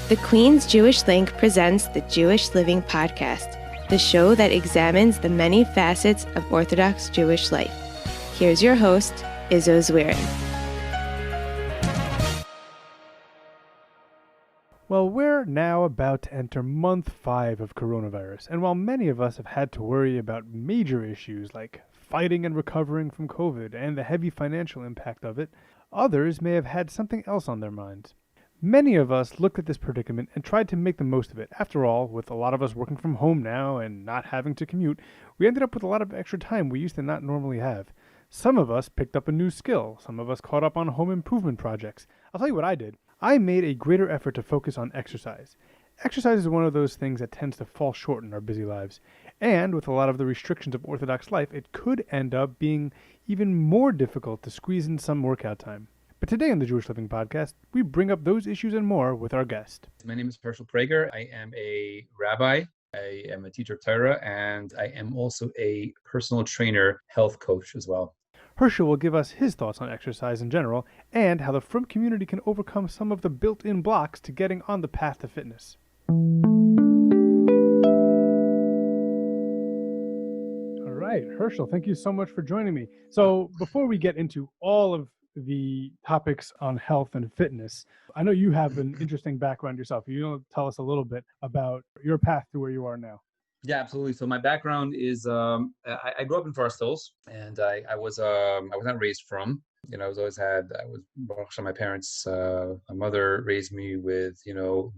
The Queen's Jewish Link presents the Jewish Living Podcast, the show that examines the many facets of Orthodox Jewish life. Here's your host, Izzo Zwirin. Well, we're now about to enter month 5 of coronavirus, and while many of us have had to worry about major issues like fighting and recovering from COVID and the heavy financial impact of it, others may have had something else on their minds. Many of us looked at this predicament and tried to make the most of it. After all, with a lot of us working from home now and not having to commute, we ended up with a lot of extra time we used to not normally have. Some of us picked up a new skill. Some of us caught up on home improvement projects. I'll tell you what I did. I made a greater effort to focus on exercise. Exercise is one of those things that tends to fall short in our busy lives. And with a lot of the restrictions of Orthodox life, it could end up being even more difficult to squeeze in some workout time. But today on the Jewish Living Podcast, we bring up those issues and more with our guest. My name is Hershel Praeger. I am a rabbi. I am a teacher of Torah, and I am also a personal trainer, health coach as well. Hershel will give us his thoughts on exercise in general and how the frum community can overcome some of the built-in blocks to getting on the path to fitness. All right, Hershel, thank you so much for joining me. So before we get into all of the topics on health and fitness, I know you have an interesting background yourself. You want to tell us a little bit about your path to where you are now? Yeah, absolutely. So my background is I grew up in Hershels, and I was not raised from. I was Baruch Hashem, my parents. My mother raised me with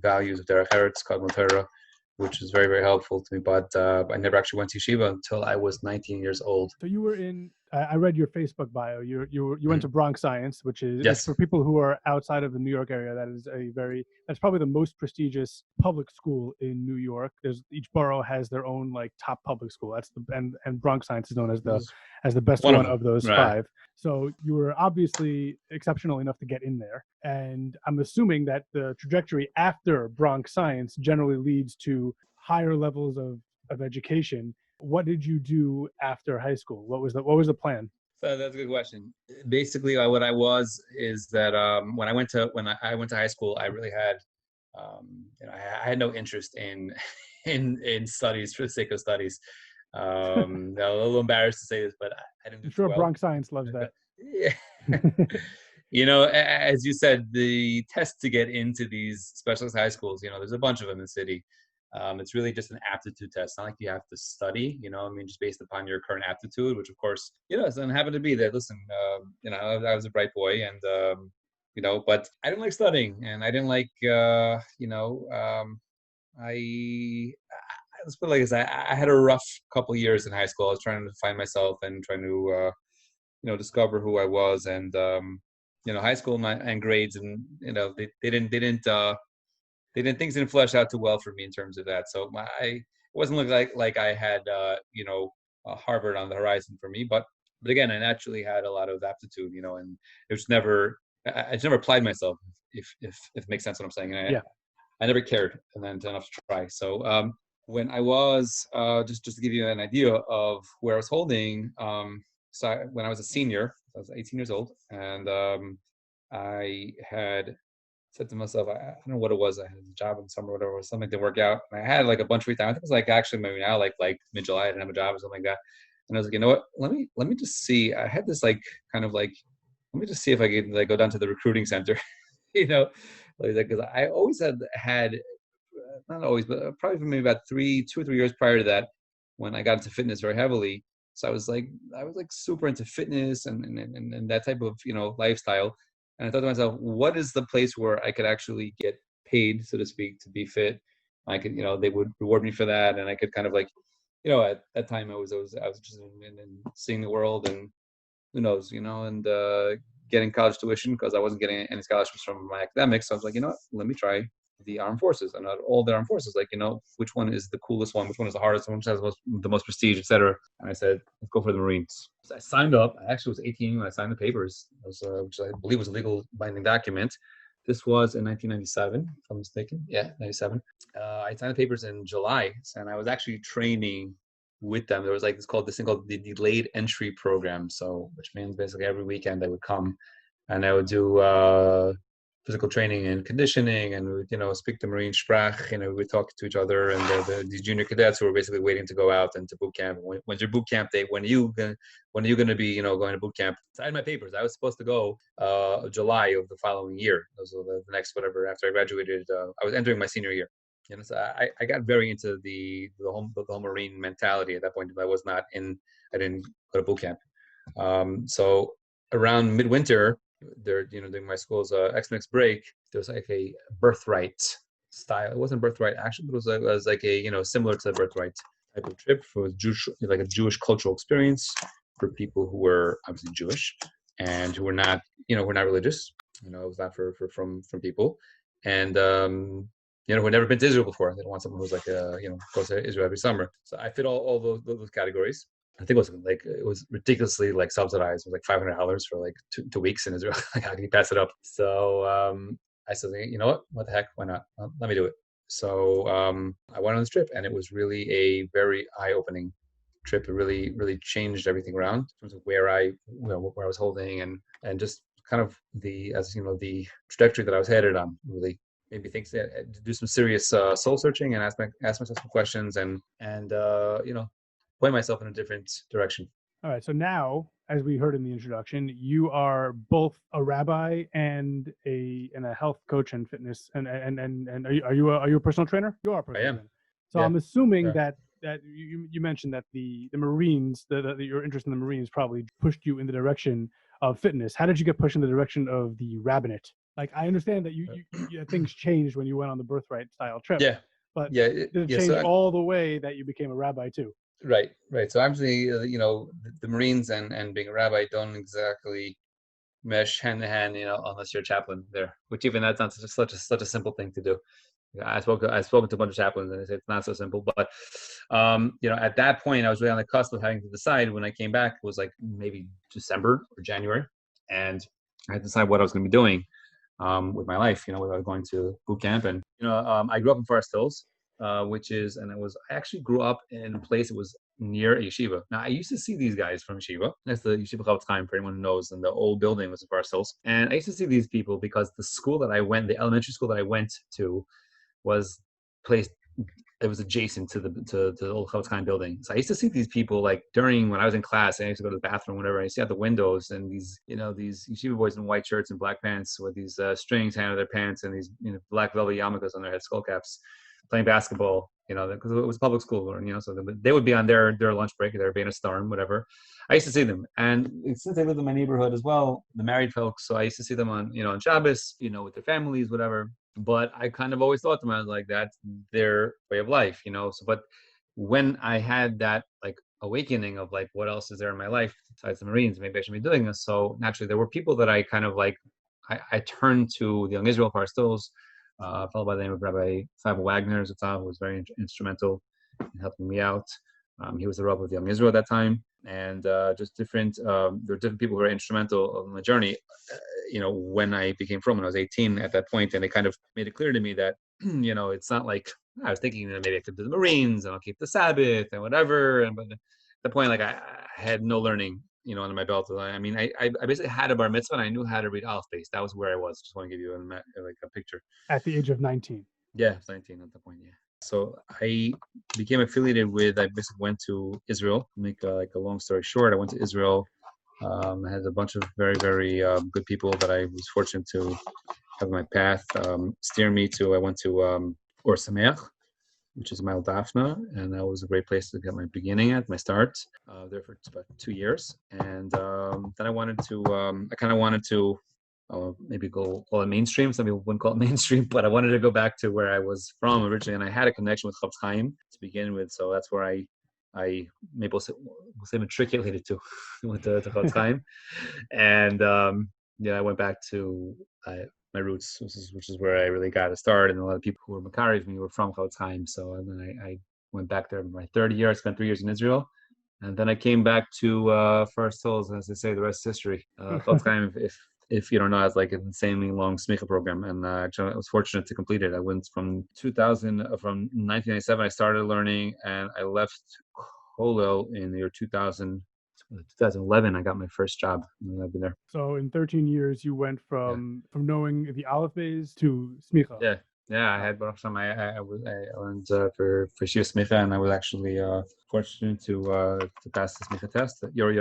values of derech eretz, Kadmon Torah, which is very, very helpful to me. But I never actually went to yeshiva until I was 19 years old. So you were in. I read your Facebook bio. You went to Bronx Science, which is Yes. For people who are outside of the New York area. That's probably the most prestigious public school in New York. Each borough has their own top public school. And Bronx Science is known as the best one of those right. 5. So you were obviously exceptional enough to get in there. And I'm assuming that the trajectory after Bronx Science generally leads to higher levels of education. What did you do after high school? What was the plan? So that's a good question. Basically, what I was is that when I went to high school, I really had I had no interest in studies for the sake of studies. I'm a little embarrassed to say this, but I didn't. I'm sure Bronx Science loves that. Yeah. As you said, the test to get into these specialist high schools, there's a bunch of them in the city. It's really just an aptitude test. Not like you have to study, just based upon your current aptitude, which of course, doesn't happen to be there. Listen, I was a bright boy and, but I didn't like studying and I didn't like, let's put it like this. I had a rough couple years in high school. I was trying to find myself and trying to, discover who I was and, high school and grades and, things didn't flesh out too well for me in terms of that. So it wasn't looking like I had, Harvard on the horizon for me. But again, I naturally had a lot of aptitude, and it was I just never applied myself, if it makes sense what I'm saying. I never cared and then enough to try. So when I was, just to give you an idea of where I was holding, when I was a senior, I was 18 years old, and I had said to myself, I don't know what it was. I had a job in the summer, whatever, it was something didn't work out. And I had a bunch of free time. I think it was actually maybe now like mid-July, I didn't have a job or something like that. And I was like, you know what? Let me just see. I had this let me just see if I could go down to the recruiting center, because I always had not always, but probably for maybe about 2 or 3 years prior to that, when I got into fitness very heavily. So I was super into fitness and that type of lifestyle. And I thought to myself, what is the place where I could actually get paid, so to speak, to be fit? I could, they would reward me for that. And I could kind of at that time I was just in seeing the world and who knows, and getting college tuition because I wasn't getting any scholarships from my academics. So I was like, let me try the armed forces and all the armed forces, which one is the coolest one, which one is the hardest one, which has the most prestige, etc. And I said, let's go for the Marines. So I signed up. I actually was 18 when I signed the papers, which I believe was a legal binding document. This was in 1997, if I'm mistaken. Yeah, 97. I signed the papers in July, and I was actually training with them. There was this thing called the delayed entry program. So, which means basically every weekend they would come and I would do physical training and conditioning, and we would, speak the Marine Sprach. We would talk to each other, and these junior cadets who were basically waiting to go out into boot camp. When's your boot camp date? When are you gonna be, going to boot camp? So I had my papers. I was supposed to go July of the following year. Those were the next whatever after I graduated. I was entering my senior year. So I got very into the whole Marine mentality at that point. I didn't go to boot camp. So around midwinter, during my school's X-Mix break, there was like a birthright style. It wasn't birthright actually, but it was like a, similar to the birthright type of trip for Jewish, like a Jewish cultural experience for people who were obviously Jewish and who were not, who not religious. It was not from people. And, who had never been to Israel before. They don't want someone who's like, goes to Israel every summer. So I fit all those categories. I think it was ridiculously like subsidized. It was like $500 for like 2 weeks in Israel. Like, how can you pass it up? So I said, you know what the heck, why not? Let me do it. So I went on this trip, and it was really a very eye-opening trip. It really, really changed everything around in terms of where I was holding and just kind of the trajectory that I was headed on. Really made me think to do some serious soul searching and ask myself some questions and point myself in a different direction. All right. So now, as we heard in the introduction, you are both a rabbi and a health coach and fitness. And are you a personal trainer? You are a personal trainer. So yeah. I'm assuming that you mentioned that the Marines, your interest in the Marines probably pushed you in the direction of fitness. How did you get pushed in the direction of the rabbinate? Like, I understand that you things changed when you went on the birthright style trip. Yeah. But did it change all the way that you became a rabbi too? Right. So obviously, the Marines and being a rabbi don't exactly mesh hand in hand, unless you're a chaplain there. Which even that's not such a simple thing to do. I've spoken to a bunch of chaplains, and they say it's not so simple. But at that point, I was really on the cusp of having to decide. When I came back, it was like maybe December or January, and I had to decide what I was going to be doing with my life. Whether I was going to boot camp, and I grew up in Forest Hills. I actually grew up in a place that was near a yeshiva. Now, I used to see these guys from yeshiva. That's the Yeshiva Chavetz Chaim, for anyone who knows, and the old building was in Forest Hills. And I used to see these people because the elementary school that I went to was placed, it was adjacent to the old Chavetz Chaim building. So I used to see these people like when I was in class, I used to go to the bathroom, whatever. I used to see out the windows and these yeshiva boys in white shirts and black pants with these strings hanging out of their pants and these black velvet yarmulkes on their head, skull caps, playing basketball, because it was public school, so they would be on their lunch break, they were being a storm, whatever. I used to see them, and since they lived in my neighborhood as well, the married folks, so I used to see them on Shabbos, with their families, whatever. But I kind of always thought to myself like that's their way of life, So, but when I had that like awakening of like what else is there in my life besides the Marines, maybe I should be doing this. So naturally, there were people that I kind of like. I turned to the Young Israel Parstos. A fellow by the name of Rabbi Wagner, who was very instrumental in helping me out. He was the Rabbi of the Young Israel at that time, and just different. There were different people who were instrumental on the journey. When I became frum, when I was 18 at that point, and they kind of made it clear to me that it's not like I was thinking that maybe I could do the Marines and I'll keep the Sabbath and whatever. But at the point, like I had no learning. Under my belt. I mean, I basically had a bar mitzvah and I knew how to read Aleph Beis. That was where I was. Just want to give you a picture. At the age of 19. Yeah, I was 19 at that point. Yeah. So I became affiliated with. I basically went to Israel. To make a long story short, I went to Israel. I had a bunch of very, very good people that I was fortunate to have in my path steer me to. I went to Or Sameach, which is Mile Daphna, and that was a great place to get my beginning at, my start. There for about 2 years, and then I wanted to, maybe call it mainstream. Some people wouldn't call it mainstream, but I wanted to go back to where I was from originally, and I had a connection with Chavetz Chaim to begin with, so that's where I maybe we'll say matriculated to went to Chavetz Chaim, and I went back to my roots, which is where I really got to start, and a lot of people who were Makari me were from Chavetz Chaim. So and then I went back there my third year. I spent 3 years in Israel, and then I came back to Forest Hills. As they say, the rest is history. Chavetz Chaim, if you don't know, it's like an insanely long smicha program, and actually I was fortunate to complete it. I went from 1997. I started learning, and I left Kolel in the year 2000. 2011, I got my first job. And I've been there. So in 13 years, you went Yeah. from knowing the Aleph Beis to Smicha. Yeah. Yeah, I had Baruch Hashem, I learned for Shir Smicha, and I was actually fortunate to pass the Smicha test. You're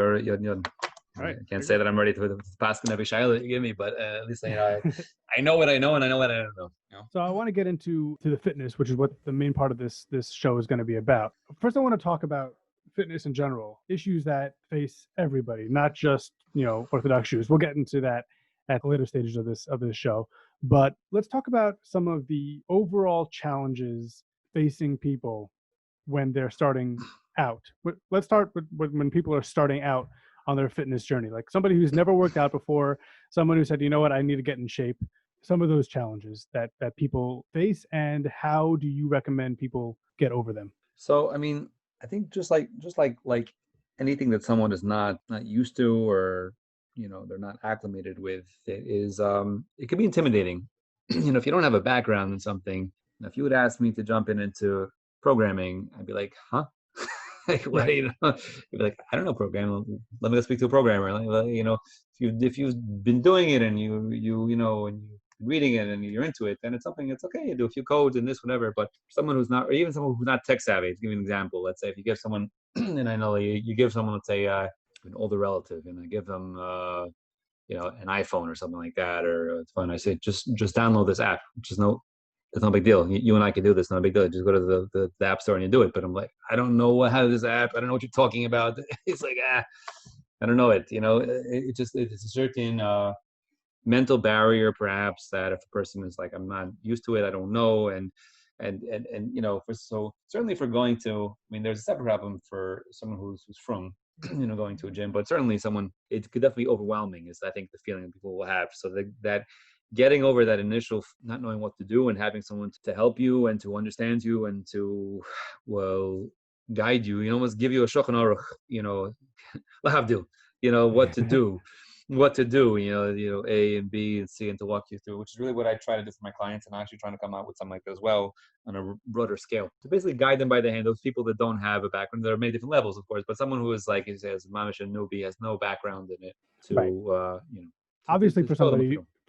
All right. I can't say that I'm ready to pass the every shayla that you give me, but at least I know what I know and I know what I don't know. So I want to get into the fitness, which is what the main part of this show is going to be about. First, I want to talk about fitness in general, issues that face everybody, not just Orthodox Jews. We'll get into that at the later stages of this show. But let's talk about some of the overall challenges facing people when they're starting out. Let's start with when people are starting out on their fitness journey, like somebody who's never worked out before, someone who said, you know what, I need to get in shape. Some of those challenges that people face, and how do you recommend people get over them? So, I mean, I think just like anything that someone is not used to, or they're not acclimated with, it is it can be intimidating. If you don't have a background in something, if you would ask me to jump into programming, I'd be like, huh? Like, what do you know? You'd be like, I don't know programming. Let me go speak to a programmer. If you've been doing it and and you're reading it and you're into it, then it's something. It's okay. You do a few codes and this, whatever. But someone who's not, or even someone who's not tech savvy, to give you an example, let's say if you give someone, and I know you give someone, let's say, an older relative, and I give them, an iPhone or something like that, or it's fun. I say, just download this app, which is it's no big deal. You and I can do this. Not a big deal. Just go to the app store and you do it. But I'm like, I don't know how this app. I don't know what you're talking about. It's like, I don't know it. It's a certain mental barrier, perhaps, that if a person is like, I'm not used to it, I don't know, and so certainly for going to, I mean, there's a separate problem for someone who's frum, going to a gym, but certainly it could definitely be overwhelming, is I think the feeling that people will have. So that getting over that initial not knowing what to do and having someone to help you and to understand you and to, guide you, almost give you a shulchan aruch, lahavdil, what to do, A and B and C, and to walk you through, which is really what I try to do for my clients, and I'm actually trying to come out with something like that as well on a broader scale, to basically guide them by the hand. Those people that don't have a background, there are many different levels, of course, but someone who is, like he says, mamish and newbie, has no background in it, right. Obviously, for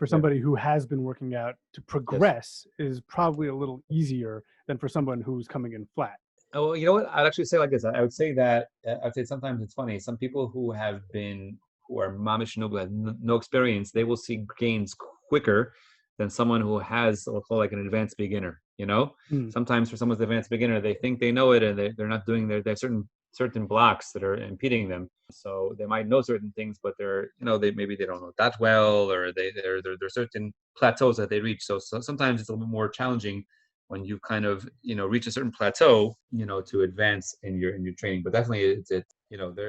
somebody who has been working out, to progress is probably a little easier than for someone who's coming in flat. Oh, well, you know what? I'd actually say like this. I would say that I'd say sometimes it's funny. Some people who are mamish nubu, have no experience, they will see gains quicker than someone who has, we'll call like an advanced beginner. Sometimes for someone's advanced beginner, they think they know it, and they're not doing they have certain blocks that are impeding them. So they might know certain things, but maybe they don't know that well, or there are certain plateaus that they reach. So sometimes it's a little bit more challenging when you kind of reach a certain plateau, to advance in your training. But definitely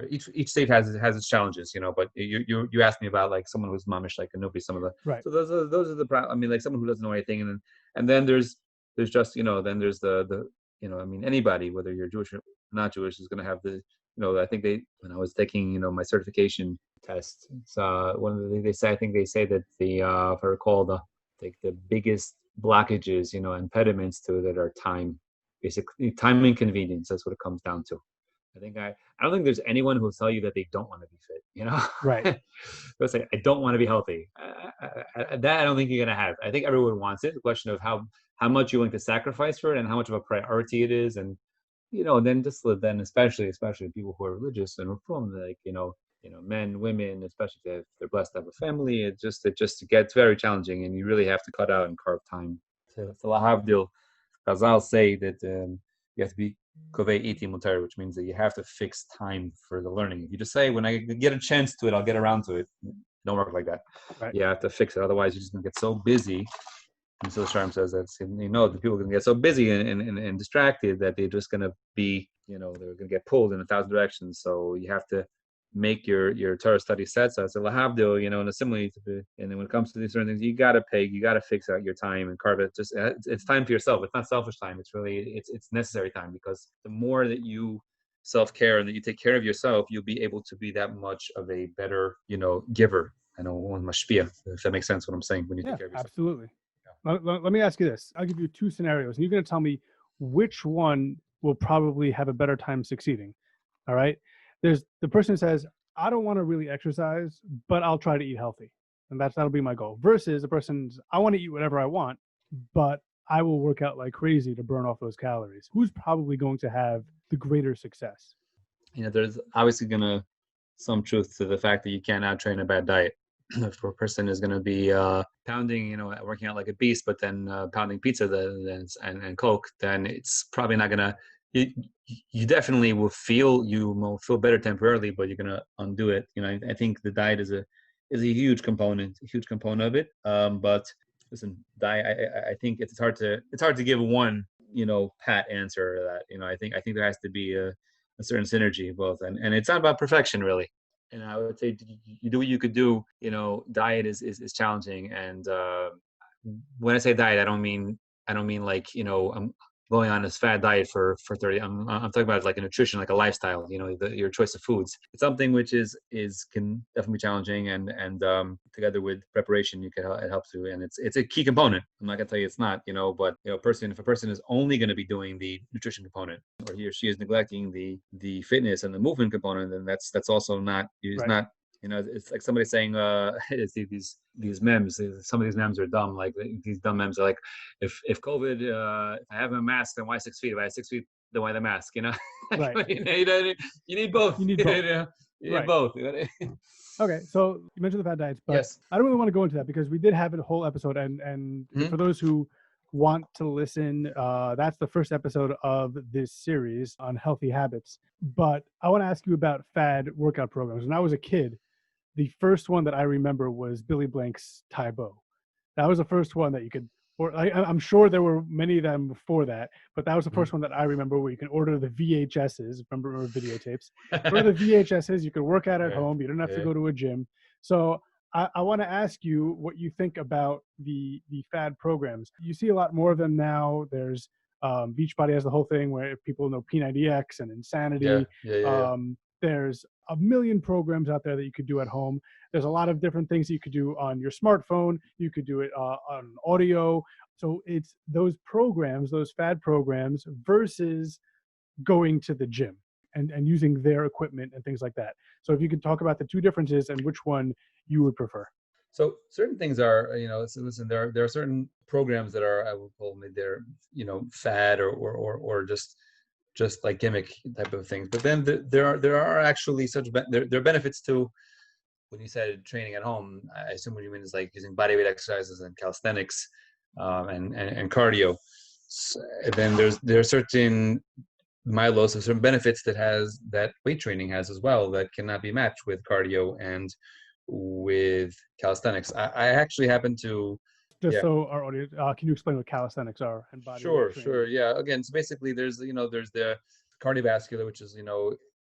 each state has its challenges, but you asked me about like someone who's mamish, like a newbie, some of the right. So those are the I mean, like someone who doesn't know anything, and then there's just then there's the I mean, anybody, whether you're Jewish or not Jewish, is going to have the I think when I was taking my certification test, it's one of the things they say. I think they say that if I recall, the biggest blockages, impediments to that are basically time inconvenience. That's what it comes down to. I don't think there's anyone who'll tell you that they don't want to be fit, Right. They'll say, I don't want to be healthy. That I don't think you're going to have. I think everyone wants it. The question of how much you're willing to sacrifice for it and how much of a priority it is. And, then especially people who are religious and frum, like, men, women, especially if they're blessed to have a family, it just gets very challenging, and you really have to cut out and carve time. To lahavdil, Chazal say that you have to be kovei iti mutar, which means that you have to fix time for the learning. If you just say, when I get a chance to it, I'll get around to it, it don't work like that. Right. You have to fix it. Otherwise, you're just going to get so busy. And so Sharm says that, the people are going to get so busy and distracted that they're just going to be, they're going to get pulled in 1,000 directions. So you have to make your Torah study set. So it's a lahavdil, and a simile. And then when it comes to these certain things, you got to fix out your time and carve it. Just it's time for yourself. It's not selfish time. It's really it's necessary time, because the more that you self-care and that you take care of yourself, you'll be able to be that much of a better, giver. I know one mashpia, if that makes sense what I'm saying, when you take care of yourself. Absolutely. Yeah. Let me ask you this. I'll give you two scenarios, and you're going to tell me which one will probably have a better time succeeding. All right. There's the person who says, I don't want to really exercise, but I'll try to eat healthy. And that'll be my goal. Versus a person's, I want to eat whatever I want, but I will work out like crazy to burn off those calories. Who's probably going to have the greater success? There's obviously some truth to the fact that you can't out train a bad diet. If a person is going to be pounding, working out like a beast, but then pounding pizza and Coke, then it's probably not going to. You definitely will feel better temporarily, but you're going to undo it. I think the diet is a huge component of it. But listen, diet. I think it's hard to give one pat answer to that. I think there has to be a certain synergy of both, and it's not about perfection really. And I would say you do what you could do. Diet is challenging, and when I say diet, I don't mean like I'm going on this fad diet for 30. I'm talking about like a nutrition, like a lifestyle. Your choice of foods. It's something which can definitely be challenging, and together with preparation, it helps you, and it's a key component. I'm not gonna tell you it's not, but if a person is only going to be doing the nutrition component, or he or she is neglecting the fitness and the movement component, then that's also not Right. not. It's like somebody saying, these memes. Some of these memes are dumb. Like these dumb memes are like, if COVID, if I have a mask, then why 6 feet? If I have 6 feet, then why the mask? Right. You need both. You need both. You need Right. both. Okay, so you mentioned the fad diets, but Yes. I don't really want to go into that because we did have a whole episode, and for those who want to listen, that's the first episode of this series on healthy habits. But I want to ask you about fad workout programs. When I was a kid, the first one that I remember was Billy Blank's Tae Bo. That was the first one that you could, or I'm sure there were many of them before that, but that was the first one that I remember where you can order the VHSs, remember videotapes, order the VHSs, you could work out at home, you don't have to go to a gym. So I want to ask you what you think about the fad programs. You see a lot more of them now. There's Beachbody has the whole thing where people know P90X and Insanity. There's a million programs out there that you could do at home. There's a lot of different things that you could do on your smartphone. You could do it on audio. So it's those programs, those fad programs versus going to the gym and using their equipment and things like that. So if you could talk about the two differences and which one you would prefer. So certain things are, listen, there are certain programs that are, I would call them, they're, fad or just like gimmick type of things. But then there are actually there are benefits to, when you said training at home, I assume what you mean is like using bodyweight exercises and calisthenics and cardio. Then there are certain certain benefits that weight training has as well that cannot be matched with cardio and with calisthenics. I actually happen to so our audience, can you explain what calisthenics are and body weight training? Sure. Yeah. Again, so basically there's the cardiovascular, which is,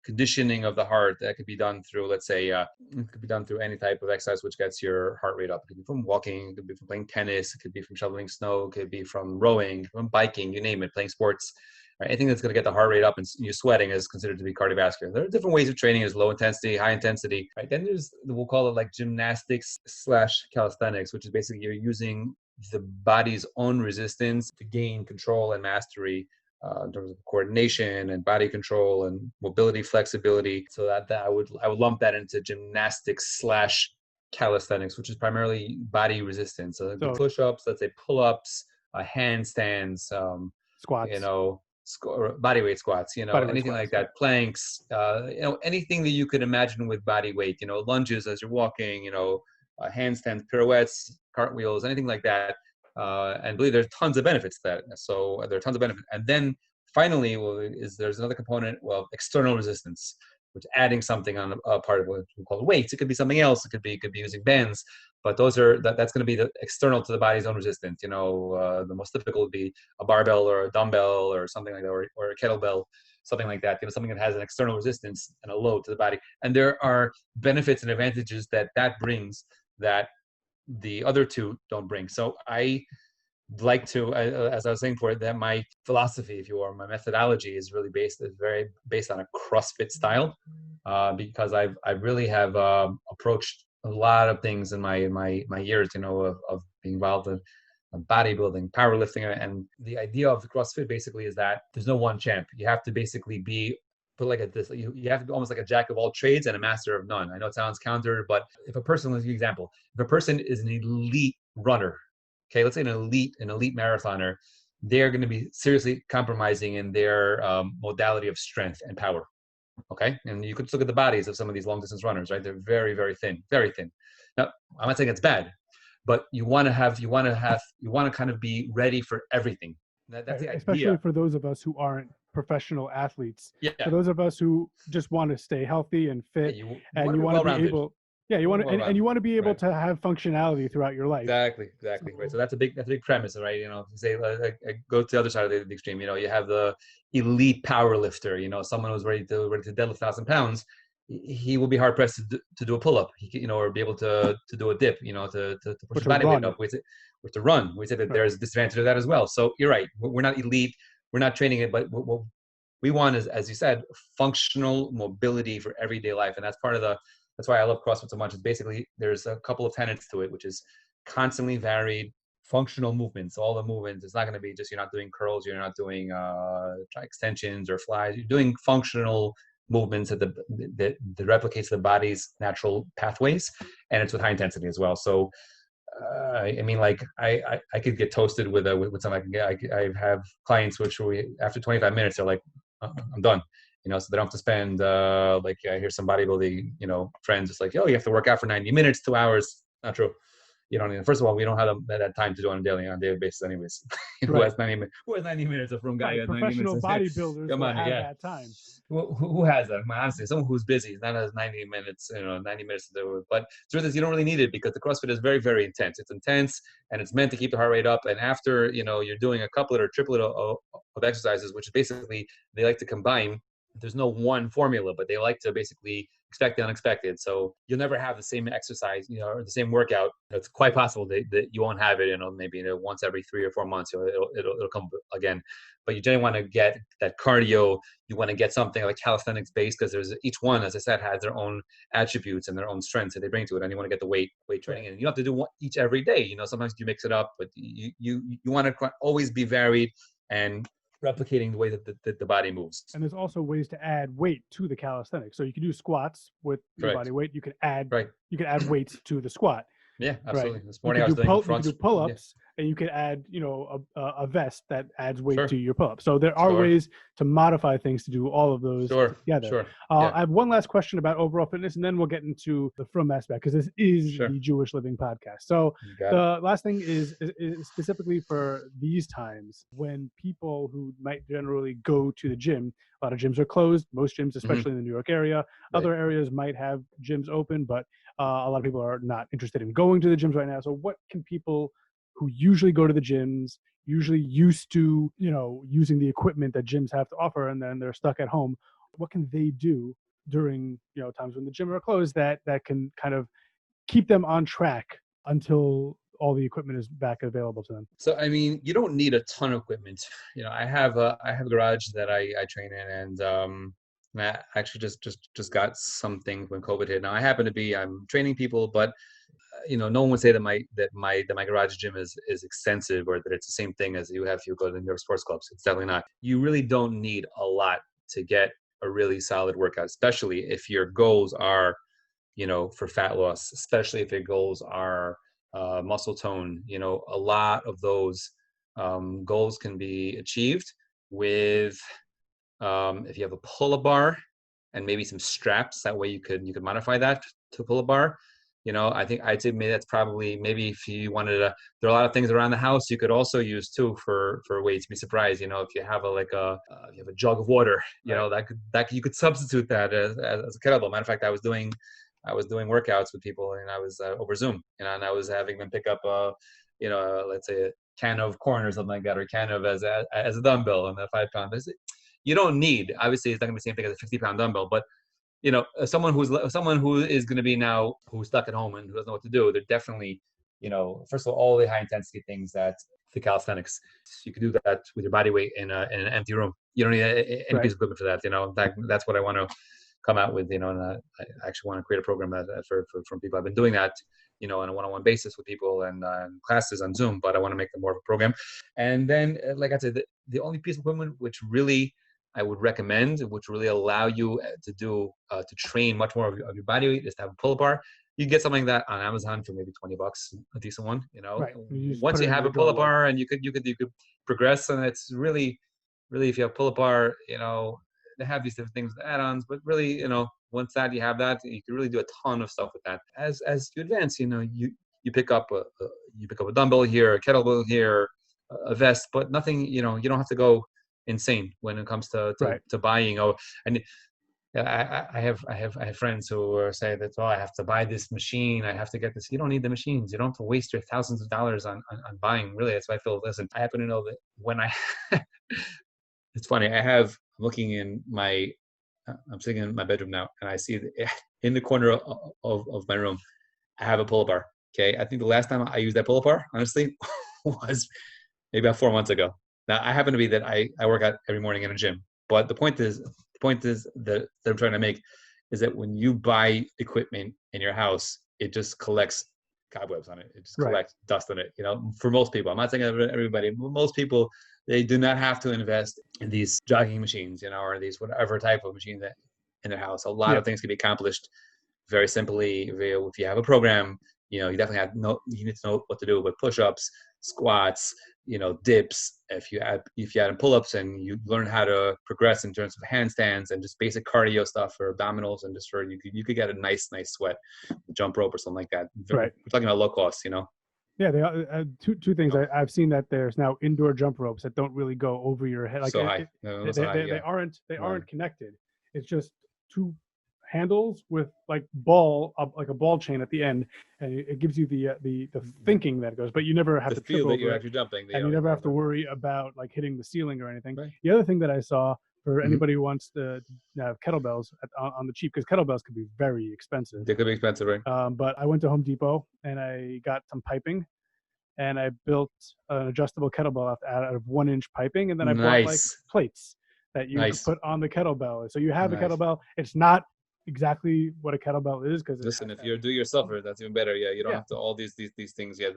conditioning of the heart that could be done through, let's say, it could be done through any type of exercise which gets your heart rate up. It could be from walking, it could be from playing tennis, it could be from shoveling snow, it could be from rowing, from biking, you name it, playing sports. Right? Anything that's going to get the heart rate up and you're sweating is considered to be cardiovascular. There are different ways of training. There's low intensity, high intensity. Right? Then we'll call it like gymnastics / calisthenics, which is basically you're using the body's own resistance to gain control and mastery in terms of coordination and body control and mobility, flexibility. So that I would lump that into gymnastics / calisthenics, which is primarily body resistance. So push-ups, let's say pull-ups, handstands, squats, body weight squats, anything like that, planks, anything that you could imagine with body weight, lunges as you're walking, handstands, pirouettes, cartwheels, anything like that. And believe there's tons of benefits to that. So there are tons of benefits. And then finally, there's another component, external resistance, which adding something on a part of what we call weights. It could be something else. It could be using bands, but that's going to be the external to the body's own resistance. The most typical would be a barbell or a dumbbell or something like that, or a kettlebell, something like that. Something that has an external resistance and a load to the body. And there are benefits and advantages that brings that the other two don't bring. So I like to, as I was saying before, that my philosophy, if you will, my methodology is really very based on a CrossFit style, because I really have approached a lot of things in my years, of being involved in bodybuilding, powerlifting, and the idea of the CrossFit basically is that there's no one champ. You have to basically be put like you have to be almost like a jack of all trades and a master of none. I know it sounds counter, but if a person, let's give you an example, if a person is an elite runner, okay, let's say an elite marathoner, they're going to be seriously compromising in their modality of strength and power. Okay, and you could look at the bodies of some of these long distance runners, right? They're very, very thin, very thin. Now, I'm not saying it's bad, but you want to kind of be ready for everything. That's the idea. Especially for those of us who aren't professional athletes. Yeah. For those of us who just want to stay healthy and fit, you and you want to be able, you want to be able right. to have functionality throughout your life. Exactly. Right. So that's a big premise, right? You know, say go to the other side of the extreme. You know, you have the elite power lifter. You know, someone who's ready to deadlift 1,000 pounds. He will be hard pressed to do a pull up. He, or be able to do a dip. You know, to push his body weight up. Or to run. We say that there's disadvantage of that as well. So you're right. We're not elite. We're not training it, but what we want is, as you said, functional mobility for everyday life, and that's why I love CrossFit so much. Is basically there's a couple of tenets to it, which is constantly varied functional movements. All the movements. It's not going to be just you're not doing curls, you're not doing extensions or flies. You're doing functional movements that replicates the body's natural pathways, and it's with high intensity as well. So. I mean, like I could get toasted with something. I have clients which after 25 minutes they're like, I'm done. You know, so they don't have to spend like I hear some bodybuilding, friends just like, oh, you have to work out for 90 minutes, 2 hours. Not true. You know, first of all, we don't have that time to do on a daily basis, anyways. Who has 90 minutes? A frum guy has 90 minutes. Professional bodybuilders come on, have that time. Who has that? Honestly, someone who's busy, not has 90 minutes, 90 minutes to do it. But the truth is, you don't really need it because the CrossFit is very, very intense. It's intense and it's meant to keep the heart rate up. And after, you're doing a couplet or triplet of exercises, which basically they like to combine. There's no one formula, but they like to basically expect the unexpected. So you'll never have the same exercise, or the same workout. It's quite possible that you won't have it, maybe once every 3 or 4 months, it'll come again. But you generally want to get that cardio. You want to get something like calisthenics based because each one, as I said, has their own attributes and their own strengths that they bring to it. And you want to get the weight training in. You don't have to do each every day. Sometimes you mix it up, but you want to always be varied and replicating the way that the body moves. And there's also ways to add weight to the calisthenics. So you can do squats with your body weight. You can add weights to the squat. Yeah, absolutely. Right. This morning I was doing fronts. You can do pull-ups, and you can add, a vest that adds weight to your pull-ups. So there are ways to modify things to do all of those together. Sure. I have one last question about overall fitness, and then we'll get into the frum aspect because this is the Jewish Living podcast. So the last thing is specifically for these times when people who might generally go to the gym. A lot of gyms are closed. Most gyms, especially in the New York area. Other areas might have gyms open, but a lot of people are not interested in going to the gyms right now. So what can people who usually go to the gyms, usually used to, using the equipment that gyms have to offer, and then they're stuck at home, what can they do during, times when the gyms are closed that can kind of keep them on track until all the equipment is back available to them? So, I mean, you don't need a ton of equipment. I have a garage that I train in, and I actually just got something when COVID hit. Now I'm training people, but no one would say that my garage gym is extensive or that it's the same thing as you have if you go to the New York sports clubs. It's definitely not. You really don't need a lot to get a really solid workout, especially if your goals are, for fat loss, especially if your goals are muscle tone. A lot of those goals can be achieved with if you have a pull-up bar and maybe some straps. That way you could modify that to pull-up bar. I think I'd say maybe that's probably, maybe if you wanted to, there are a lot of things around the house you could also use too for weights. Be surprised, if you have you have a jug of water, that you could substitute that as a kettlebell. Matter of fact, I was doing workouts with people, and I was over Zoom, and I was having them pick up let's say a can of corn or something like that, or a can of as a dumbbell and a 5 pound. You don't need, obviously it's not gonna be the same thing as a 50-pound dumbbell, but someone who is going to be now, who's stuck at home and who doesn't know what to do, they're definitely, first of all the high intensity things that the calisthenics, you can do that with your body weight in an empty room. You don't need any piece of equipment for that. That's what I want to come out with, and I actually want to create a program that for people. I've been doing that, on a one-on-one basis with people and classes on Zoom, but I want to make them more of a program. And then, like I said, the only piece of equipment which really I would recommend, which really allow you to train much more of your body weight, is to have a pull-up bar. You can get something like that on Amazon for maybe $20, a decent one. Right. You just Once put it you in have your a pull-up driveway. bar and you could progress, and it's really, if you have pull-up bar, they have these different things, add-ons, but really, once you have that, you can really do a ton of stuff with that. As you advance, you pick up a dumbbell here, a kettlebell here, a vest, but nothing, you don't have to go insane when it comes to Right. buying. And I have friends who say that, I have to buy this machine, I have to get this. You don't need the machines. You don't have to waste your thousands of dollars on buying. Really, that's why I feel. Listen, I happen to know that when it's funny. I'm looking in my, I'm sitting in my bedroom now, and I see in the corner of my room, I have a pull-up bar. Okay, I think the last time I used that pull-up bar, honestly, was maybe about 4 months ago. Now, I happen to be that I work out every morning in a gym, but the point is that I'm trying to make is that when you buy equipment in your house, it just collects cobwebs on it. It just collects dust on it. For most people, I'm not saying everybody, but most people, they do not have to invest in these jogging machines, or these whatever type of machine that in their house. A lot of things can be accomplished very simply if you have a program. You definitely you need to know what to do with push-ups, squats, dips. If you add in pull-ups, and you learn how to progress in terms of handstands and just basic cardio stuff for abdominals, and just for you could get a nice sweat, jump rope or something like that. We're talking about low cost, Yeah, they are, two things. I've seen that there's now indoor jump ropes that don't really go over your head. Like so high. They aren't connected. It's just two handles with like a ball chain at the end, and it gives you the thinking that goes, but you never have to feel trip that over you're it, actually jumping, and you never have to worry about like hitting the ceiling or anything. Right. The other thing that I saw for anybody who wants to have kettlebells on the cheap, because kettlebells can be very expensive. They could be expensive, right? But I went to Home Depot and I got some piping, and I built an adjustable kettlebell out of 1-inch piping, and then I bought like plates that you could put on the kettlebell. So you have a kettlebell. It's not exactly what a kettlebell is, because listen, if you're do-yourselfer, that's even better. Yeah, you don't have to all these things. Yeah,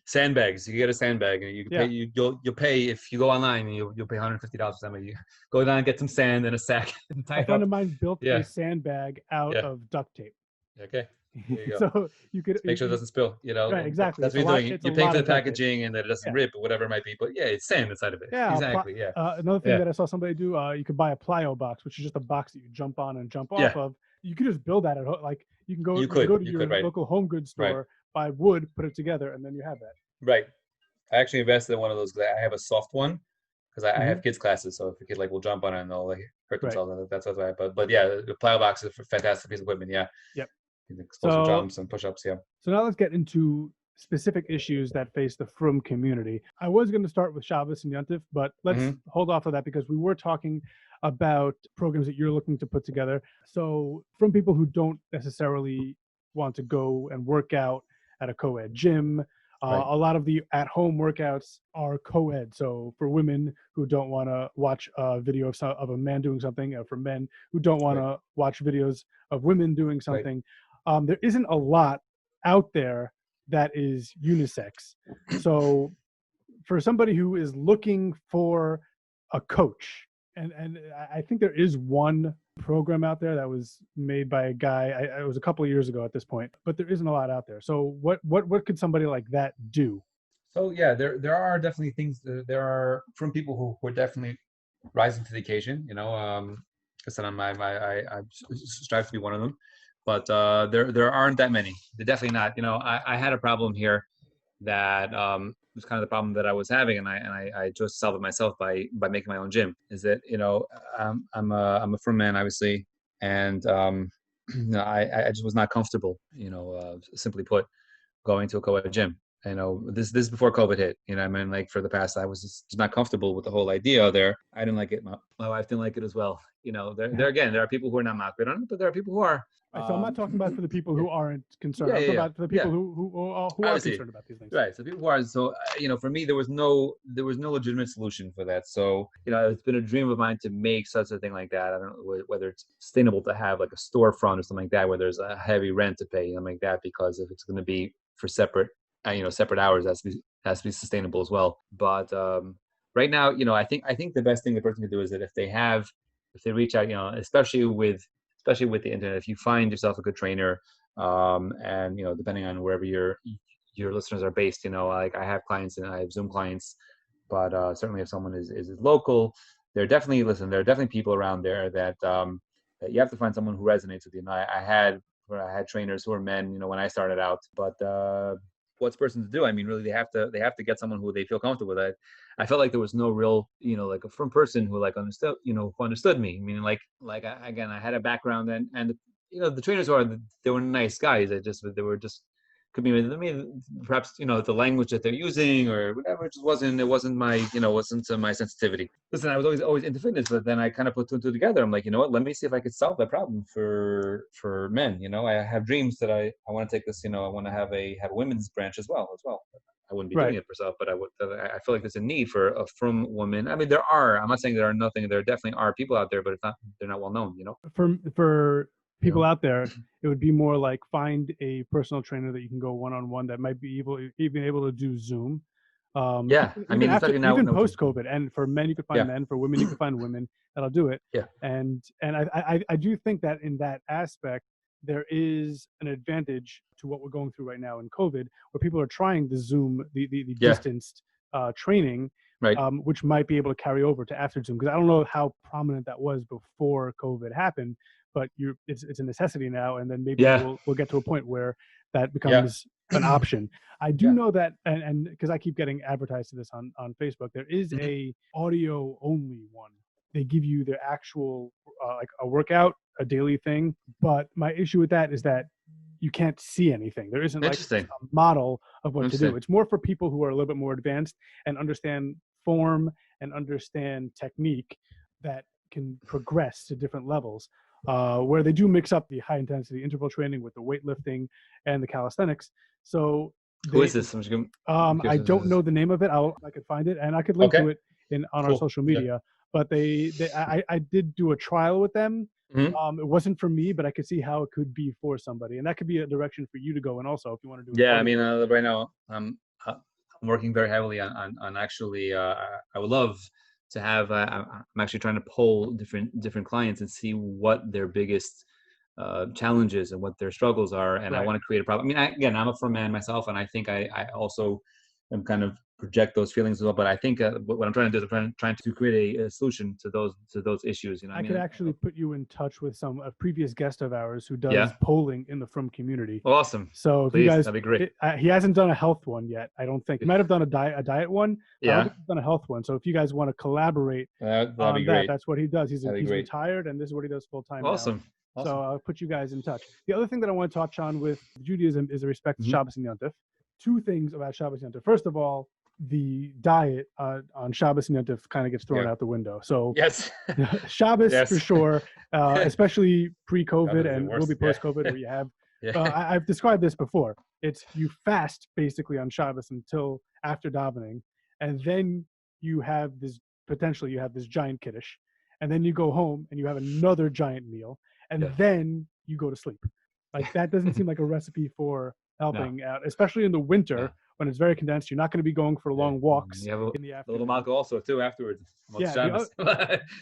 sandbags. You get a sandbag, and you can pay. You'll pay if you go online, and you'll pay $150 for somebody. You go down and get some sand and a sack. And tie a friend of mine built a sandbag out of duct tape. Okay. There you go. So you could make sure it doesn't spill, Right, exactly. That's what you're doing. You're paying for the packaging and that it doesn't rip or whatever it might be. But it's sand inside of it. Yeah, exactly. Another thing that I saw somebody do, you could buy a plyo box, which is just a box that you jump on and jump off of. You could just build that at home. Like you can go to your local home goods store, buy wood, put it together, and then you have that. Right. I actually invested in one of those because I have a soft one, because I have kids classes. So if a kid will jump on it and they'll hurt themselves, that's why. But the plyo box is a fantastic piece of equipment. Yeah. Yep. Explosive jumps and push-ups. Yeah. So now let's get into specific issues that face the frum community. I was going to start with Shabbos and Yontif, but let's hold off of that, because we were talking about programs that you're looking to put together. So from people who don't necessarily want to go and work out at a co-ed gym, a lot of the at-home workouts are co-ed. So for women who don't want to watch a video of a man doing something, or for men who don't want to watch videos of women doing something, there isn't a lot out there that is unisex. So for somebody who is looking for a coach, and I think there is one program out there that was made by a guy, it was a couple of years ago at this point, but there isn't a lot out there. So what could somebody like that do? So there are definitely things. There are from people who are definitely rising to the occasion. I said I strive to be one of them, but there aren't that many. They're definitely not. I had a problem here that was kind of the problem that I was having, and I just solved it myself by making my own gym. Is that I'm a frum man, obviously, and I just was not comfortable. Simply put, going to a co-ed gym. This is before COVID hit. Like for the past, I was just not comfortable with the whole idea there. I didn't like it. My wife didn't like it as well. There are people who are not mocked on it, but there are people who are. So I'm not talking about for the people who aren't concerned. I'm talking about for the people who are concerned about these things. Right. So people who are. So for me, there was no legitimate solution for that. So it's been a dream of mine to make such a thing like that. I don't know whether it's sustainable to have like a storefront or something like that, where there's a heavy rent to pay, something like that, because if it's going to be for separate hours, has to be sustainable as well. But right now, I think the best thing the person can do is that if they reach out, especially with the internet, if you find yourself a good trainer, and depending on wherever your listeners are based, like I have clients and I have Zoom clients, but certainly if someone is local, there are definitely people around there that you have to find someone who resonates with you. And I had trainers who were men, when I started out, but what's person to do? I mean, really, they have to get someone who they feel comfortable with. I felt like there was no real, like a frum person who like understood, who understood me. I mean, again, I had a background, and the trainers they were nice guys. They were just could be, I mean, perhaps the language that they're using or whatever. It wasn't to my sensitivity. Listen, I was always into fitness, but then I kind of put two and two together. I'm like, you know what? Let me see if I could solve that problem for men. I have dreams that I want to take this. I want to have a women's branch as well. I wouldn't be doing it myself, but I feel like there's a need for a frum woman. I mean, there are. I'm not saying there are nothing. There definitely are people out there, but they're not well known. For people out there, it would be more like find a personal trainer that you can go one-on-one that might be even able to do Zoom. I mean, even post-COVID, and for men you could find men, for women you could find women that'll do it. Yeah. And I do think that in that aspect there is an advantage to what we're going through right now in COVID, where people are trying the Zoom, the distanced training, right. Which might be able to carry over to after Zoom, because I don't know how prominent that was before COVID happened, but it's a necessity now, and then maybe we'll get to a point where that becomes an option. I do know that, and because I keep getting advertised to this on Facebook, there is a audio only one. They give you the actual like a workout, a daily thing, but my issue with that is that you can't see anything. There isn't like a model of what to do. It's more for people who are a little bit more advanced and understand form and understand technique, that can progress to different levels. Where they do mix up the high intensity interval training with the weightlifting and the calisthenics. So who is this? I don't know the name of it. I could find it, and I could link to it on our social media. But I did do a trial with them. It wasn't for me, but I could see how it could be for somebody, and that could be a direction for you to go. And also, if you want to do I mean, right now I'm working very heavily on actually. I would love to have. I'm actually trying to poll different clients and see what their biggest challenges and what their struggles are, and I want to create a problem. I mean, I'm a frum man myself, and I think I also am kind of project those feelings as well. But I think what I'm trying to do is I'm trying to create a solution to those issues. I could actually put you in touch with a previous guest of ours who does polling in the frum community. Awesome. So if Please, you guys, that'd be great. He hasn't done a health one yet. I don't think. He might have done a diet one. I don't think he's done a health one. So if you guys want to collaborate on that, that's what he does. He's retired, and this is what he does full time. Awesome. So I'll put you guys in touch. The other thing that I want to touch on with Judaism is the respect to Shabbos and Yom Tov. Two things about Shabbos and Yom Tov. First of all, the diet on Shabbos and Yom Tov kind of gets thrown out the window. So Shabbos for sure, especially pre-COVID and will be post-COVID, where you have, I've described this before. It's you fast basically on Shabbos until after davening, and then you have this giant kiddush, and then you go home and you have another giant meal, and then you go to sleep. Like that doesn't seem like a recipe for helping out, especially in the winter when it's very condensed. You're not going to be going for long walks in the afternoon. A little malko also too afterwards. Shabbos.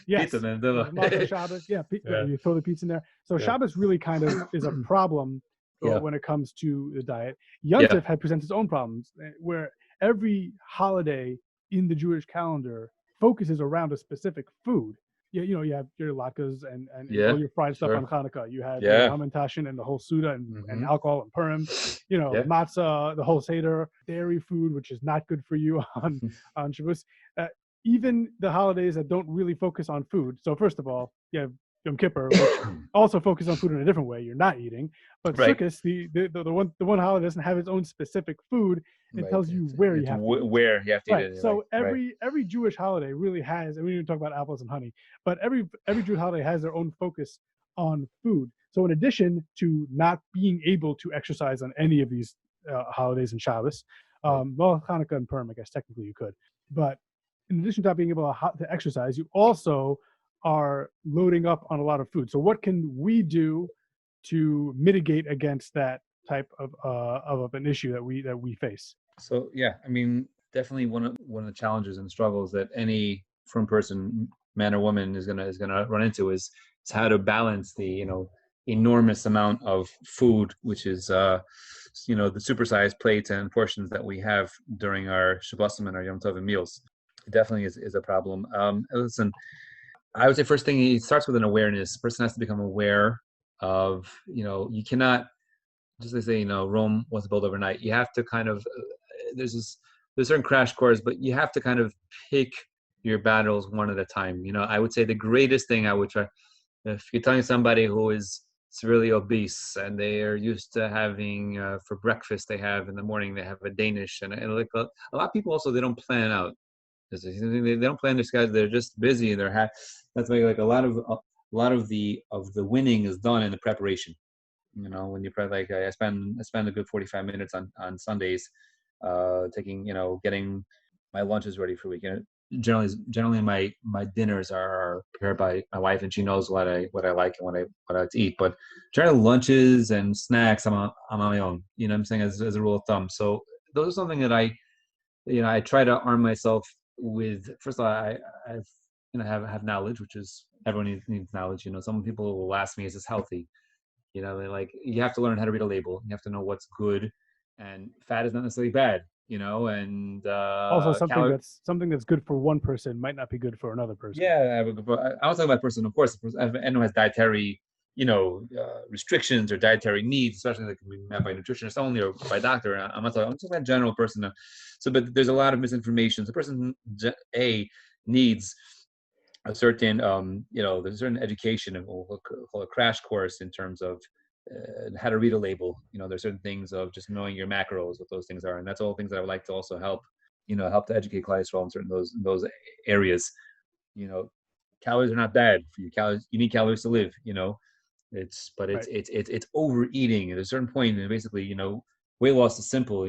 Pizza, then malko Shabbos. You throw the pizza in there. So Shabbos really kind of is a problem when it comes to the diet. Yom Tov presents its own problems, where every holiday in the Jewish calendar focuses around a specific food. You have your latkes and all your fried stuff on Hanukkah. You have hamantashen and the whole Suda and alcohol and purim. Matzah, the whole Seder, dairy food, which is not good for you on Shabbos. Even the holidays that don't really focus on food. So first of all, you have Yom Kippur, which also focuses on food in a different way. You're not eating. But Sukkot, the one holiday doesn't have its own specific food. It tells you where you have to eat it. So every Jewish holiday really has, and we didn't talk about apples and honey, but every Jewish holiday has their own focus on food. So in addition to not being able to exercise on any of these holidays and Shabbos, well, Hanukkah and Purim, I guess technically you could, but in addition to not being able to exercise, you also are loading up on a lot of food. So what can we do to mitigate against that type of an issue that we face? So I mean, definitely one of the challenges and struggles that any frum person, man or woman, is gonna run into is how to balance the enormous amount of food, which is the supersized plates and portions that we have during our Shabbosim and our Yom Tovim meals. It definitely is a problem. Listen, I would say first thing, it starts with an awareness. Person has to become aware of, you cannot just they say, Rome wasn't built overnight. You have to kind of there's certain crash course, but you have to kind of pick your battles one at a time. I would say the greatest thing I would try, if you're telling somebody who is severely obese and they are used to having for breakfast, they have in the morning, they have a Danish, and like a lot of people also, they don't plan out. They don't plan their schedule. They're just busy. That's why like a lot of the winning is done in the preparation. When you prep, like I spend a good 45 minutes on Sundays, getting my lunches ready for the weekend. Generally my dinners are prepared by my wife, and she knows what I like and what I like to eat. But generally lunches and snacks, I'm on my own. What I'm saying, as a rule of thumb. So those are something that I try to arm myself with. First of all, I've have knowledge, which is everyone needs knowledge. Some people will ask me, is this healthy? They like, you have to learn how to read a label. You have to know what's good, and fat is not necessarily bad. And Also, something calorie. that's good for one person might not be good for another person. Yeah, I was talking about person, of course. Anyone who has dietary, restrictions or dietary needs, especially that can be met by nutritionist only or by doctor. I'm talking about general person. But there's a lot of misinformation. The person A needs a certain there's a certain education, and we'll call a crash course in terms of how to read a label. There's certain things of just knowing your macros, what those things are, and that's all things that I would like to also help to educate cholesterol in certain those areas. Calories are not bad for you. You need calories to live. It's but it's Right. it's overeating at a certain point, and basically, weight loss is simple.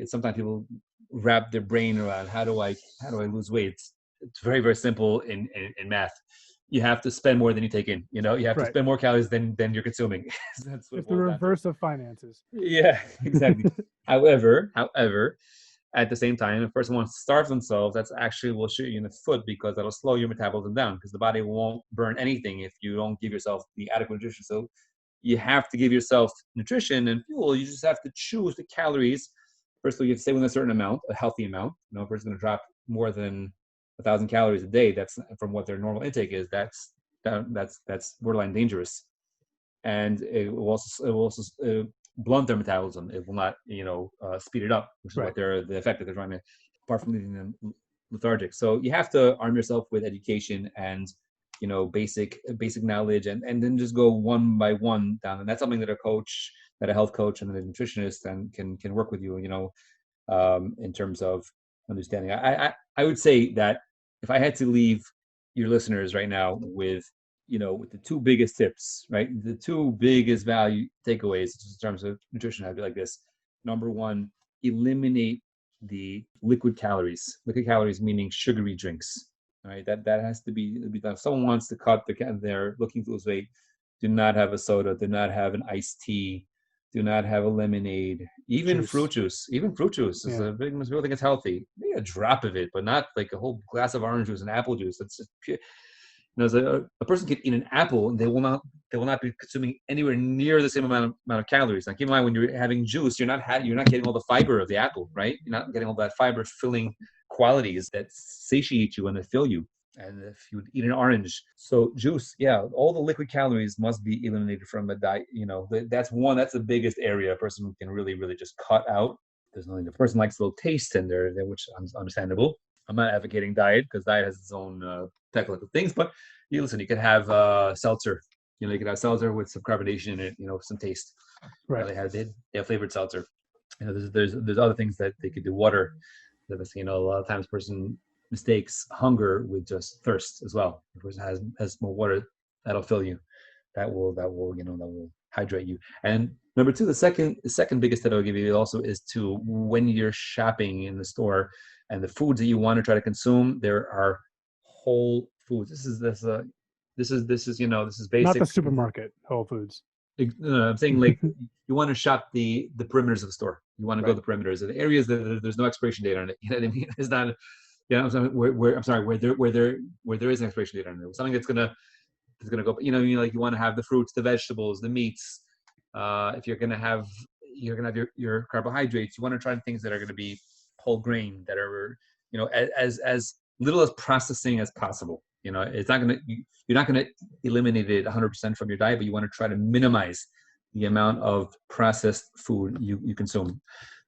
Sometimes people wrap their brain around how do I lose weight. It's very, very simple in math. You have to spend more than you take in. You have to Right. spend more calories than you're consuming. That's what It's the reverse of finances. Yeah, exactly. However, at the same time, if a person wants to starve themselves, that's actually will shoot you in the foot, because that'll slow your metabolism down, because the body won't burn anything if you don't give yourself the adequate nutrition. So you have to give yourself nutrition and fuel. You just have to choose the calories. First of all, you have to stay within a certain amount, a healthy amount. If a person's going to drop more than 1,000 calories a day, that's from what their normal intake is. That's borderline dangerous, and it will also blunt their metabolism. It will not, speed it up, which is Right. what the effect that they're trying to, apart from leaving them lethargic. So you have to arm yourself with education and, basic knowledge, and then just go one by one down. And that's something that a health coach and a nutritionist and can work with you, in terms of understanding. I would say that if I had to leave your listeners right now with the two biggest tips, right? The two biggest value takeaways in terms of nutrition, I'd be like this. Number one, eliminate the liquid calories. Liquid calories meaning sugary drinks. All right, that has to be done. If someone wants to cut they're looking to lose weight, do not have a soda, do not have an iced tea, do not have a lemonade, even Juice. fruit juice. Even fruit juice is a big. Most people think it's healthy. Maybe a drop of it, but not like a whole glass of orange juice and apple juice. That's just pure. A person can eat an apple and they will not be consuming anywhere near the same amount of calories. Now, keep in mind, when you're having juice, you're not getting all the fiber of the apple, right? You're not getting all that fiber filling qualities that satiate you and that fill you. And if you would eat an orange, so juice, yeah, all the liquid calories must be eliminated from the diet. That's the biggest area a person can really, really just cut out. There's nothing. The person likes a little taste in there, which is understandable. I'm not advocating diet, because diet has its own technical things, but you could have seltzer. You could have seltzer with some carbonation in it, some taste. Right. They have flavored seltzer. There's other things that they could do. Water. A lot of times person mistakes hunger with just thirst as well. If a person has more water, that'll fill you. That will hydrate you. And number two, the second biggest tip I'll give you also is to, when you're shopping in the store and the foods that you want to try to consume, there are whole foods. This is basic. Not the supermarket Whole Foods. I'm saying like you want to shop the perimeters of the store. You want to go Right. the perimeters, the areas that there's no expiration date on it. You know what I mean? It's not. I'm sorry, where there is an expiration date on it. Something that's gonna go. You know, like you want to have the fruits, the vegetables, the meats. If you're gonna have your carbohydrates. You want to try things that are going to be whole grain, that are as little as processing as possible. It's not gonna you're not gonna eliminate it 100% from your diet, but you want to try to minimize the amount of processed food you consume.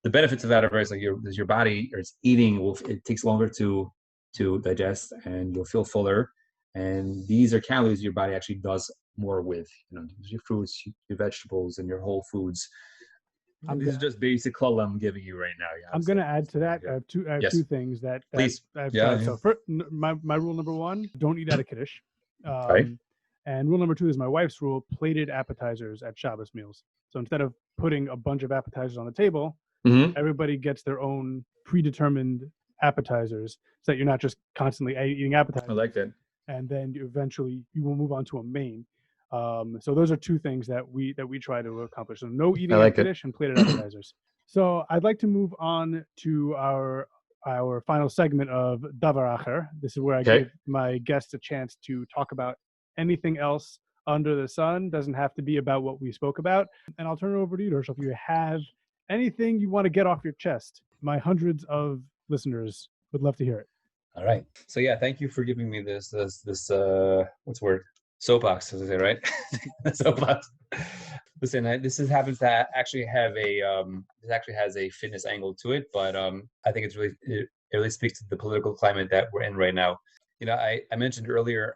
The benefits of that are very like your body or it's eating it takes longer to digest, and you'll feel fuller. And these are calories your body actually does more with. Your fruits, your vegetables, and your whole foods. These are just basic color I'm giving you right now. Yeah, I'm going to add to that yes, two things that please. I've Yeah, tried. yeah. So first, my rule number one, don't eat out of Kiddush. Right. And rule number two is my wife's rule, plated appetizers at Shabbos meals. So instead of putting a bunch of appetizers on the table, everybody gets their own predetermined appetizers so that you're not just constantly eating appetizers. I like that. And then eventually you will move on to a main. So those are two things that we try to accomplish. So no eating at Kiddush and plated appetizers. So I'd like to move on to our final segment of Davar Acher. This is where I give my guests a chance to talk about anything else under the sun. Doesn't have to be about what we spoke about. And I'll turn it over to you, Hershel, if you have anything you want to get off your chest. My hundreds of listeners would love to hear it. All right. So yeah, thank you for giving me this what's the word? Soapbox, as I say, right? Soapbox. Listen, this happens to actually have this actually has a fitness angle to it, but I think it really speaks to the political climate that we're in right now. I mentioned earlier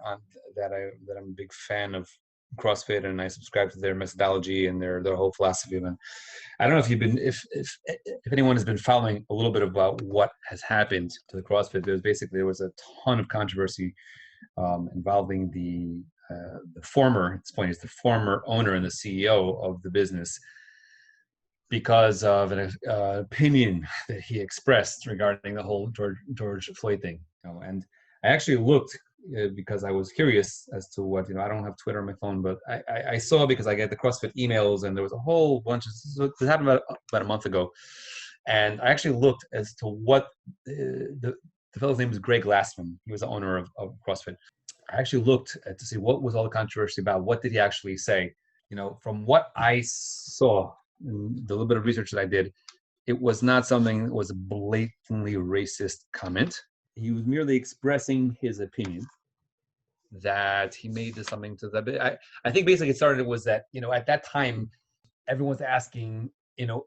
that I'm a big fan of CrossFit, and I subscribe to their methodology and their whole philosophy. And I don't know if anyone has been following a little bit about what has happened to the CrossFit. There was a ton of controversy involving the former. At this point, is the former owner and the CEO of the business, because of an opinion that he expressed regarding the whole George Floyd thing. And I actually looked because I was curious as to what, I don't have Twitter on my phone, but I saw, because I get the CrossFit emails, and there was a whole bunch of, this happened about a month ago. And I actually looked as to what the fellow's name is Greg Glassman. He was the owner of CrossFit. I actually looked to see what was all the controversy about. What did he actually say? From what I saw, the little bit of research that I did, it was not something that was a blatantly racist comment. He was merely expressing his opinion that he made this something to the. I think basically it started was that, at that time, everyone's asking,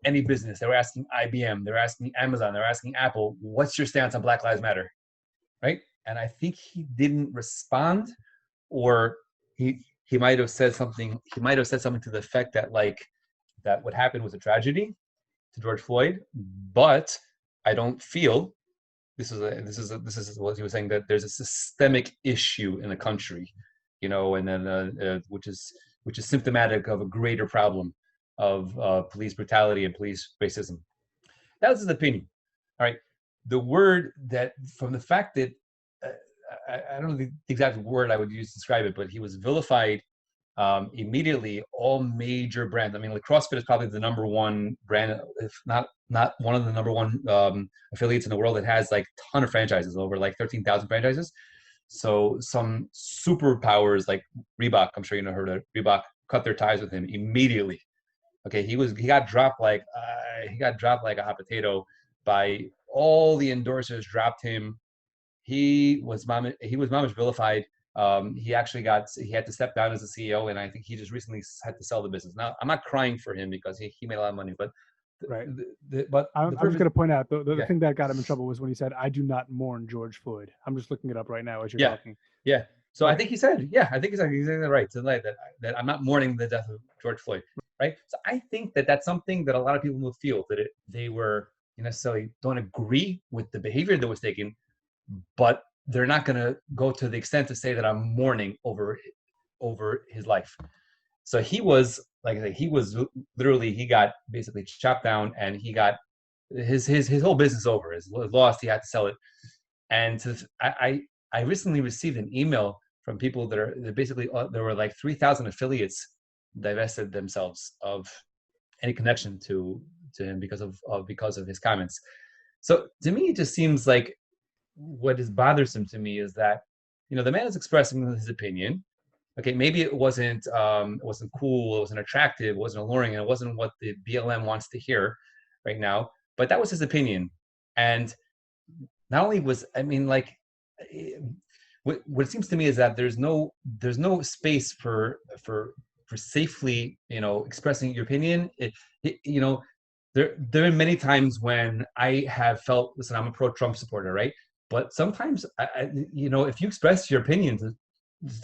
any business. They were asking IBM, they were asking Amazon, they were asking Apple, what's your stance on Black Lives Matter? Right? And I think he didn't respond, or he might have said something. He might have said something to the effect that that what happened was a tragedy to George Floyd, but I don't feel this is what he was saying, that there's a systemic issue in the country, and then which is symptomatic of a greater problem of police brutality and police racism. That was his opinion. All right. The word that, from the fact that I don't know the exact word I would use to describe it, but he was vilified immediately. All major brands. I mean, like CrossFit is probably the number one brand, if not one of the number one affiliates in the world. It has like a ton of franchises, over like 13,000 franchises. So some superpowers like Reebok, I'm sure heard of Reebok, cut their ties with him immediately. Okay, he got dropped like a hot potato by all the endorsers. Dropped him. He was mamish vilified. He had to step down as a CEO, and I think he just recently had to sell the business. Now, I'm not crying for him because he made a lot of money, but right. But I'm just going to point out the thing that got him in trouble was when he said, "I do not mourn George Floyd." I'm just looking it up right now as you're talking. Yeah. So I think he said, he's right tonight, that I'm not mourning the death of George Floyd. Right. So I think that's something that a lot of people will feel, that they were necessarily don't agree with the behavior that was taken, but they're not going to go to the extent to say that I'm mourning over his life. So he was, like I say, he got basically chopped down, and he got his whole business over. His lost. He had to sell it. And I recently received an email from people that basically, there were like 3,000 affiliates divested themselves of any connection to him because of his comments. So to me, it just seems like what is bothersome to me is that, the man is expressing his opinion. Okay, maybe it wasn't cool, it wasn't attractive, it wasn't alluring, and it wasn't what the BLM wants to hear right now. But that was his opinion, and not only was what it seems to me is that there's no space for safely expressing your opinion. There have been many times when I have felt, listen, I'm a pro-Trump supporter, right? But sometimes if you express your opinion to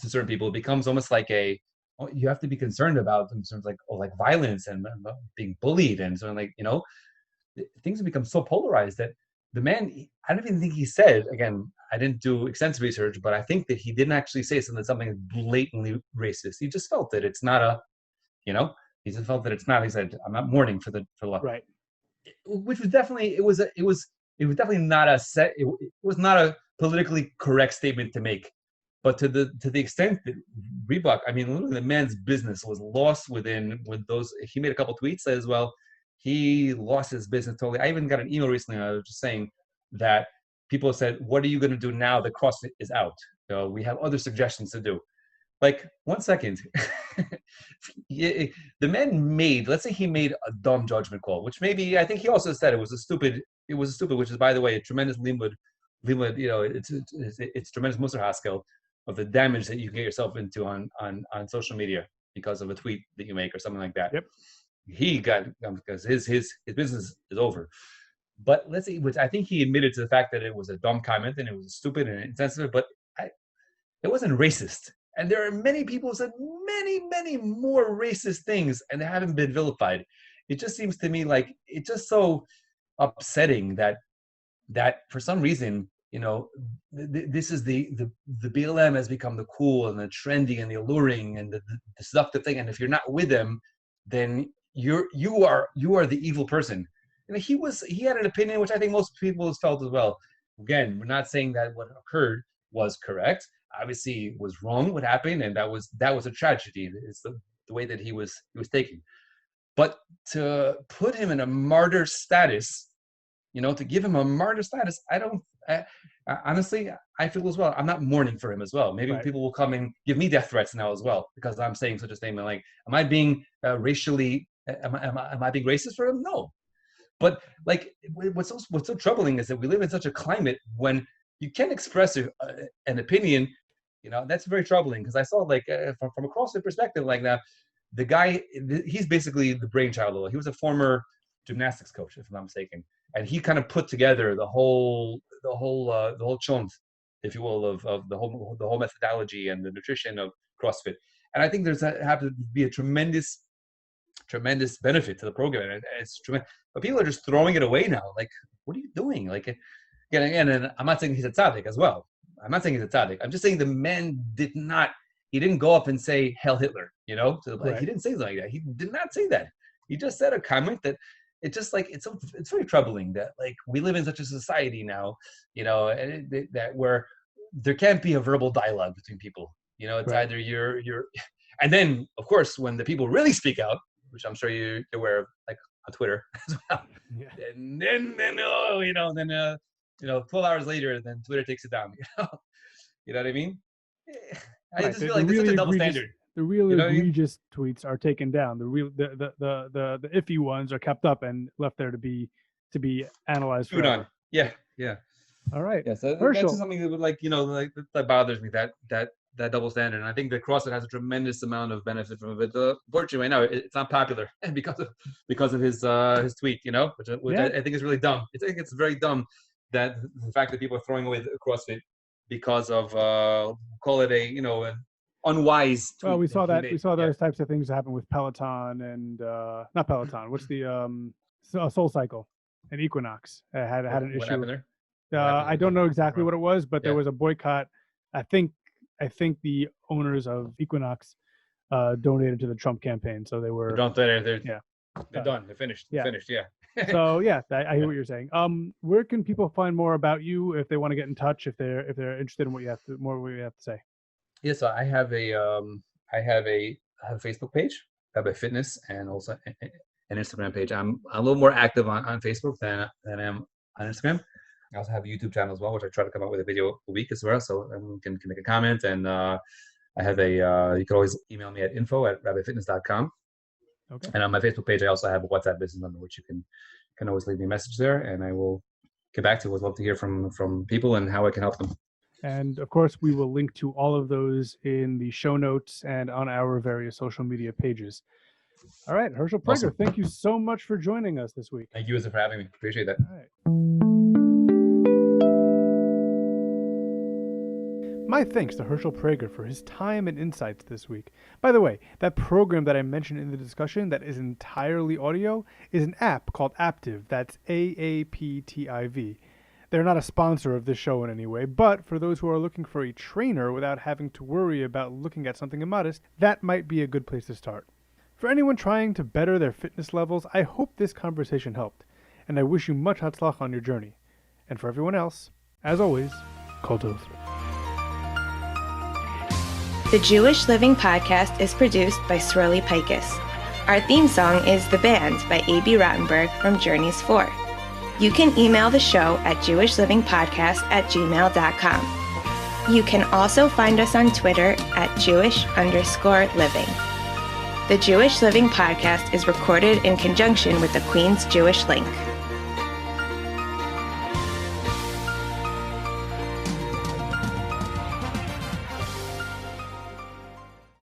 certain people, it becomes almost like you have to be concerned about in terms like violence and being bullied and sort of things have become so polarized that the man, I don't even think he said, again, I didn't do extensive research, but I think that he didn't actually say something blatantly racist. He just felt that it's not he just felt that it's not, he said, I'm not mourning for love. Right. Which was definitely, it was definitely not it was not a politically correct statement to make. But to the extent that Reebok, literally the man's business was lost with those, he made a couple tweets as well. He lost his business totally. I even got an email recently. I was just saying that people said, "What are you going to do now that CrossFit is out? We have other suggestions to do." Like, 1 second. The man let's say he made a dumb judgment call, which maybe, I think he also said it was a stupid, which is, by the way, a tremendous limud, it's tremendous Musar Haskell of the damage that you can get yourself into on social media because of a tweet that you make or something like that. Yep. He got, because his business is over. But let's see, which I think he admitted to the fact that it was a dumb comment and it was stupid and insensitive, but it wasn't racist. And there are many people who said many, many more racist things and they haven't been vilified. It just seems to me like it's just so upsetting that for some reason, this is the BLM has become the cool and the trendy and the alluring and the seductive thing. And if you're not with them, then you are the evil person. And he had an opinion, which I think most people have felt as well. Again, we're not saying that what occurred was correct. Obviously, it was wrong what happened, and that was a tragedy. It's the way that he was taken. But to put him in a martyr status, to give him a martyr status, honestly, I feel as well. I'm not mourning for him as well. Maybe Right. people will come and give me death threats now as well because I'm saying such a statement. Like, am I being racially? Am I being racist for him? No. But like, what's so troubling is that we live in such a climate when you can't express an opinion. That's very troubling because I saw from a CrossFit perspective, like that, the guy, he's basically the brainchild of it. He was a former gymnastics coach, if I'm not mistaken, and he kind of put together the whole chont, if you will, of the whole methodology and the nutrition of CrossFit. And I think there's have to be a tremendous benefit to the program. And it's tremendous, but people are just throwing it away now. Like, what are you doing? Like, again, and I'm not saying he's a tzaddik as well. I'm not saying he's a tzaddik. I'm just saying the man he didn't go up and say Hail Hitler, Right. He didn't say something like that. He did not say that. He just said a comment that it's just like, it's very troubling that like we live in such a society now, that where there can't be a verbal dialogue between people. It's Right. either you're, and then of course when the people really speak out, which I'm sure you're aware of, like on Twitter as well. Yeah. And then 12 hours later, then Twitter takes it down. You know what I mean? I Right. just feel like there's such a double standard. The real You know what I mean? egregious tweets are taken down. The iffy ones are kept up and left there to be analyzed Food forever. on. Yeah. All right. Yeah. So Hershel. that's something that would that bothers me, that double standard. And I think that CrossFit has a tremendous amount of benefit from it. But unfortunately, right now it's not popular because of his tweet. Which Yeah. I think is really dumb. I think it's very dumb that the fact that people are throwing away CrossFit because of call it an unwise tweet. Well, we saw that. made. We saw Yeah. those types of things happen with Peloton and not Peloton. What's the Soul Cycle and Equinox had an What issue. happened there? I don't know exactly what it was, but there Yeah. was a boycott. I think the owners of Equinox donated to the Trump campaign, so they were. They're Yeah. They're done. They're finished. Yeah. Finished. Yeah. So yeah, I hear Yeah. what you're saying. Where can people find more about you if they want to get in touch, if they're interested in what you have to say? Yeah. So I have a Facebook page. Rabbi Fitness, and also an Instagram page. I'm a little more active on Facebook than I am on Instagram. I also have a YouTube channel as well, which I try to come out with a video a week as well, so everyone can make a comment. And I have you can always email me at info@rabbifitness.com. Okay. And on my Facebook page, I also have a WhatsApp business number, which you can always leave me a message there, and I will get back to you. Would love to hear from people and how I can help them. And of course, we will link to all of those in the show notes and on our various social media pages. All right, Hershel Praeger, Awesome. Thank you so much for joining us this week. Thank you for having me. Appreciate that. All right. My thanks to Hershel Praeger for his time and insights this week. By the way, that program that I mentioned in the discussion that is entirely audio is an app called Aptiv. That's AAPTIV. They're not a sponsor of this show in any way, but for those who are looking for a trainer without having to worry about looking at something immodest, that might be a good place to start. For anyone trying to better their fitness levels, I hope this conversation helped, and I wish you much hatzlach on your journey. And for everyone else, as always, kol tov. The Jewish Living Podcast is produced by Swirly Pikus. Our theme song is The Band by A.B. Rottenberg from Journeys 4. You can email the show at jewishlivingpodcast@gmail.com. You can also find us on Twitter at Jewish_living. The Jewish Living Podcast is recorded in conjunction with the Queen's Jewish Link.